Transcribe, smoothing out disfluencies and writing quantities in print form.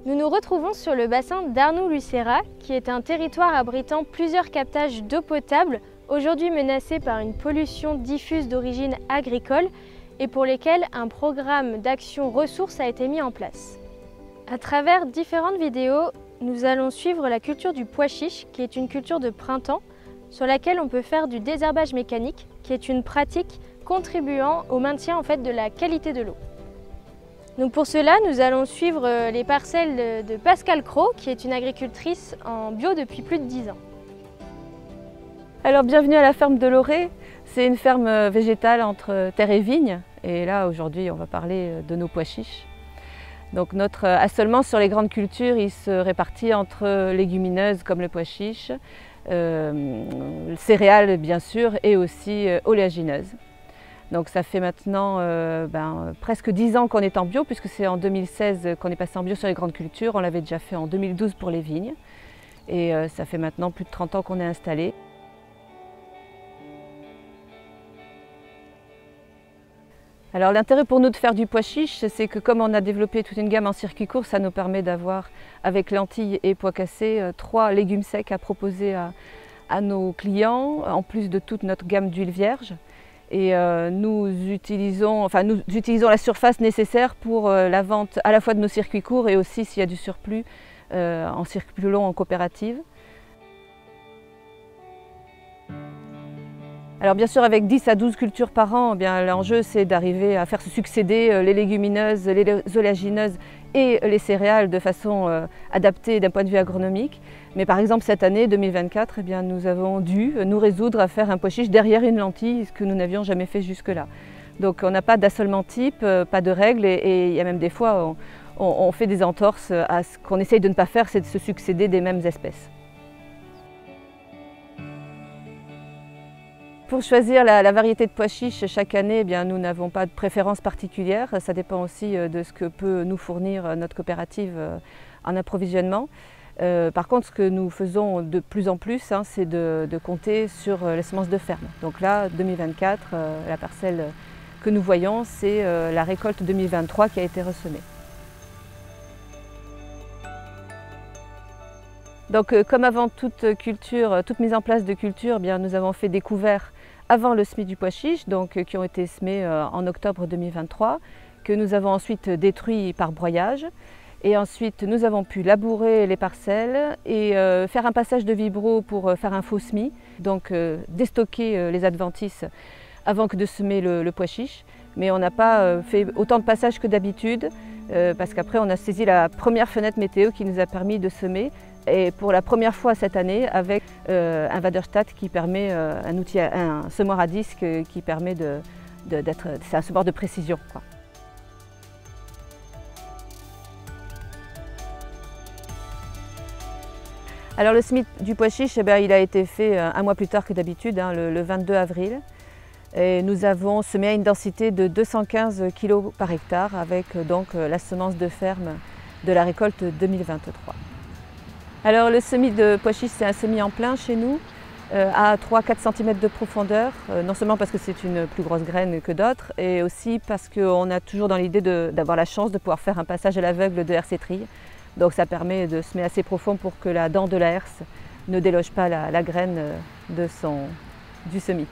Nous nous retrouvons sur le bassin d'Arnoux-Lucérat, qui est un territoire abritant plusieurs captages d'eau potable, aujourd'hui menacé par une pollution diffuse d'origine agricole et pour lesquels un programme d'action ressources a été mis en place. À travers différentes vidéos, nous allons suivre la culture du pois chiche, qui est une culture de printemps, sur laquelle on peut faire du désherbage mécanique, qui est une pratique contribuant au maintien de la qualité de l'eau. Donc pour cela, nous allons suivre les parcelles de Pascale Cros, qui est une agricultrice en bio depuis plus de 10 ans. Alors bienvenue à la ferme de Loré. C'est une ferme végétale entre terre et vigne. Et là aujourd'hui on va parler de nos pois chiches. Donc notre assolement sur les grandes cultures, il se répartit entre légumineuses comme le pois chiche, céréales bien sûr et aussi oléagineuses. Donc ça fait maintenant presque 10 ans qu'on est en bio, puisque c'est en 2016 qu'on est passé en bio sur les grandes cultures. On l'avait déjà fait en 2012 pour les vignes. Et ça fait maintenant plus de 30 ans qu'on est installé. Alors l'intérêt pour nous de faire du pois chiche, c'est que comme on a développé toute une gamme en circuit court, ça nous permet d'avoir, avec lentilles et pois cassés, 3 légumes secs à proposer à nos clients, en plus de toute notre gamme d'huile vierge. Et nous utilisons la surface nécessaire pour la vente à la fois de nos circuits courts et aussi s'il y a du surplus en circuit plus long en coopérative. Alors bien sûr avec 10 à 12 cultures par an, l'enjeu c'est d'arriver à faire se succéder les légumineuses, les oléagineuses et les céréales de façon adaptée d'un point de vue agronomique. Mais par exemple cette année 2024, nous avons dû nous résoudre à faire un pois chiche derrière une lentille, ce que nous n'avions jamais fait jusque-là. Donc on n'a pas d'assolement type, pas de règles et il y a même des fois on fait des entorses à ce qu'on essaye de ne pas faire, c'est de se succéder des mêmes espèces. Pour choisir la variété de pois chiche chaque année, nous n'avons pas de préférence particulière. Ça dépend aussi de ce que peut nous fournir notre coopérative en approvisionnement. Par contre, ce que nous faisons de plus en plus, c'est de compter sur les semences de ferme. Donc là, 2024, la parcelle que nous voyons, c'est la récolte 2023 qui a été ressemée. Donc, comme avant toute mise en place de culture, nous avons fait des couverts avant le semis du pois chiche, qui ont été semés en octobre 2023, que nous avons ensuite détruits par broyage. Et ensuite, nous avons pu labourer les parcelles et faire un passage de vibro pour faire un faux semis, donc déstocker les adventices avant que de semer le pois chiche. Mais on n'a pas fait autant de passages que d'habitude, parce qu'après on a saisi la première fenêtre météo qui nous a permis de semer. Et pour la première fois cette année avec un Waderstadt qui permet, un semoir à disque qui permet c'est un semoir de précision, quoi. Alors le semis du pois chiche, il a été fait un mois plus tard que d'habitude, le 22 avril. Et nous avons semé à une densité de 215 kg par hectare avec la semence de ferme de la récolte 2023. Alors le semis de pois chiche, c'est un semis en plein chez nous, à 3-4 cm de profondeur, non seulement parce que c'est une plus grosse graine que d'autres, et aussi parce qu'on a toujours dans l'idée d'avoir la chance de pouvoir faire un passage à l'aveugle de herse et trille. Donc ça permet de semer assez profond pour que la dent de la herse ne déloge pas la graine du semis.